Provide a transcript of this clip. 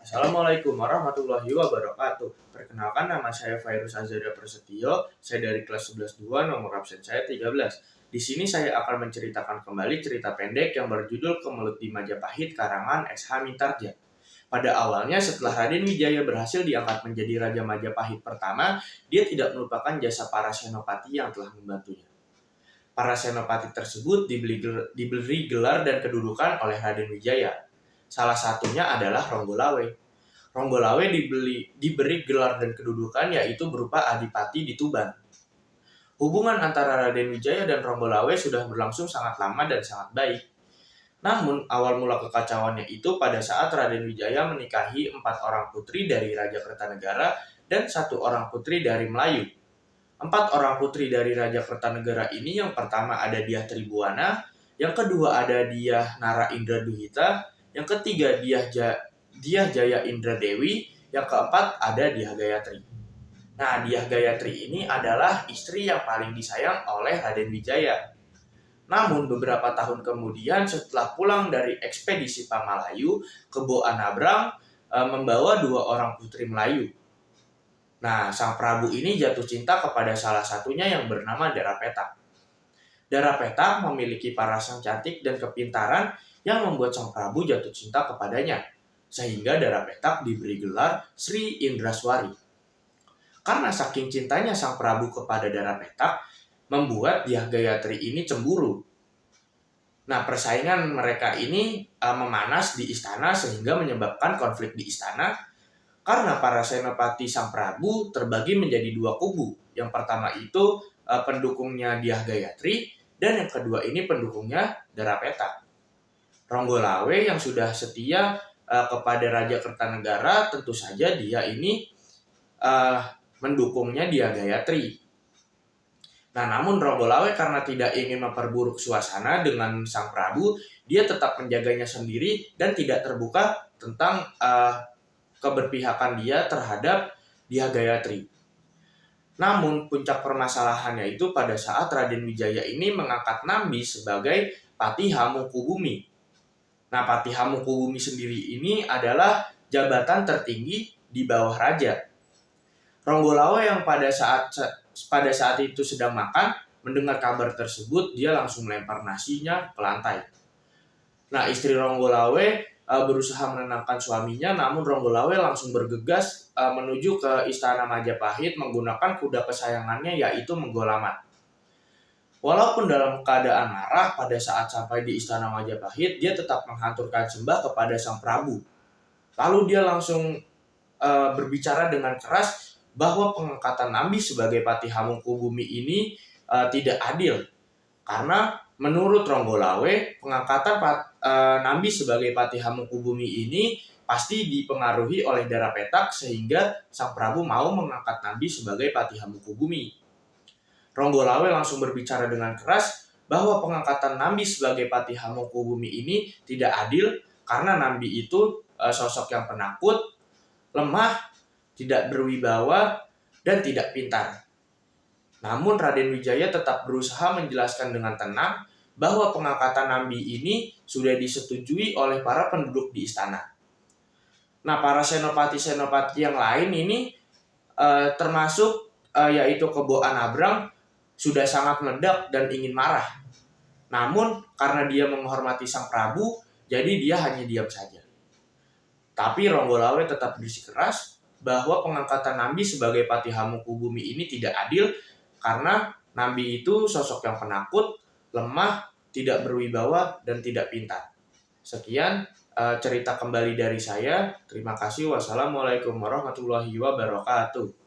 Assalamualaikum warahmatullahi wabarakatuh. Perkenalkan, nama saya Fairuz Azada Prasetyo. Saya dari kelas 11-2, nomor absen saya 13. Di sini saya akan menceritakan kembali cerita pendek yang berjudul Kemelut di Majapahit karangan S.H. Mintardja. Pada awalnya, setelah Raden Wijaya berhasil diangkat menjadi Raja Majapahit pertama, dia tidak melupakan jasa para senopati yang telah membantunya. Para senopati tersebut diberi gelar dan kedudukan oleh Raden Wijaya. Salah satunya adalah Ronggolawe. Ronggolawe diberi gelar dan kedudukan yaitu berupa Adipati di Tuban. Hubungan antara Raden Wijaya dan Ronggolawe sudah berlangsung sangat lama dan sangat baik. Namun, awal mula kekacauannya itu pada saat Raden Wijaya menikahi 4 orang putri dari Raja Kertanegara dan 1 orang putri dari Melayu. 4 orang putri dari Raja Kertanegara ini yang pertama ada Dyah Tribuana, yang kedua ada Dyah Nara Indraduhita, yang ketiga Dyah Jaya Indra Dewi, yang keempat ada Dyah Gayatri. Nah, Dyah Gayatri ini adalah istri yang paling disayang oleh Raden Wijaya. Namun beberapa tahun kemudian setelah pulang dari ekspedisi Pamalayu, Kebo Anabrang membawa 2 orang putri Melayu. Nah, sang Prabu ini jatuh cinta kepada salah satunya yang bernama Dara Petak. Dara Petak memiliki parasan cantik dan kepintaran yang membuat sang Prabu jatuh cinta kepadanya, sehingga Dara Petak diberi gelar Sri Indraswari. Karena saking cintanya sang Prabu kepada Dara Petak, membuat Dyah Gayatri ini cemburu. Nah, persaingan mereka ini memanas di istana sehingga menyebabkan konflik di istana karena para senopati sang Prabu terbagi menjadi 2 kubu. Yang pertama itu pendukungnya Dyah Gayatri dan yang kedua ini pendukungnya Dara Petak. Ronggolawe yang sudah setia kepada Raja Kertanegara, tentu saja dia ini mendukungnya Dyah Gayatri. Nah, namun Ronggolawe karena tidak ingin memperburuk suasana dengan sang Prabu, dia tetap menjaganya sendiri dan tidak terbuka tentang keberpihakan dia terhadap Dyah Gayatri. Namun, puncak permasalahannya itu pada saat Raden Wijaya ini mengangkat Nambi sebagai Patih Hamengkubumi. Nah, Patih Hamengkubumi sendiri ini adalah jabatan tertinggi di bawah raja. Ronggolawe yang pada saat itu sedang makan, mendengar kabar tersebut, dia langsung melempar nasinya ke lantai. Nah, istri Ronggolawe berusaha menenangkan suaminya, namun Ronggolawe langsung bergegas menuju ke istana Majapahit menggunakan kuda kesayangannya yaitu Menggolamat. Walaupun dalam keadaan marah, pada saat sampai di istana Majapahit, dia tetap menghanturkan sembah kepada sang Prabu. Lalu dia langsung berbicara dengan keras bahwa pengangkatan Nambi sebagai Patih Hamengkubumi ini tidak adil. Karena menurut Ronggolawe, pengangkatan Nambi sebagai Patih Hamengkubumi ini pasti dipengaruhi oleh Dara Petak sehingga sang Prabu mau mengangkat Nambi sebagai Patih Hamengkubumi. Ronggolawe langsung berbicara dengan keras bahwa pengangkatan Nambi sebagai Patih Hamengkubumi ini tidak adil karena Nambi itu sosok yang penakut, lemah, tidak berwibawa, dan tidak pintar. Namun Raden Wijaya tetap berusaha menjelaskan dengan tenang bahwa pengangkatan Nambi ini sudah disetujui oleh para penduduk di istana. Nah, para senopati-senopati yang lain ini termasuk yaitu Kebo Anabrang sudah sangat meledak dan ingin marah. Namun karena dia menghormati sang Prabu, jadi dia hanya diam saja. Tapi Ronggolawe tetap bersikeras bahwa pengangkatan Nambi sebagai Patih Hamengkubumi ini tidak adil karena Nambi itu sosok yang penakut, lemah, tidak berwibawa, dan tidak pintar. Sekian cerita kembali dari saya. Terima kasih. Wassalamualaikum warahmatullahi wabarakatuh.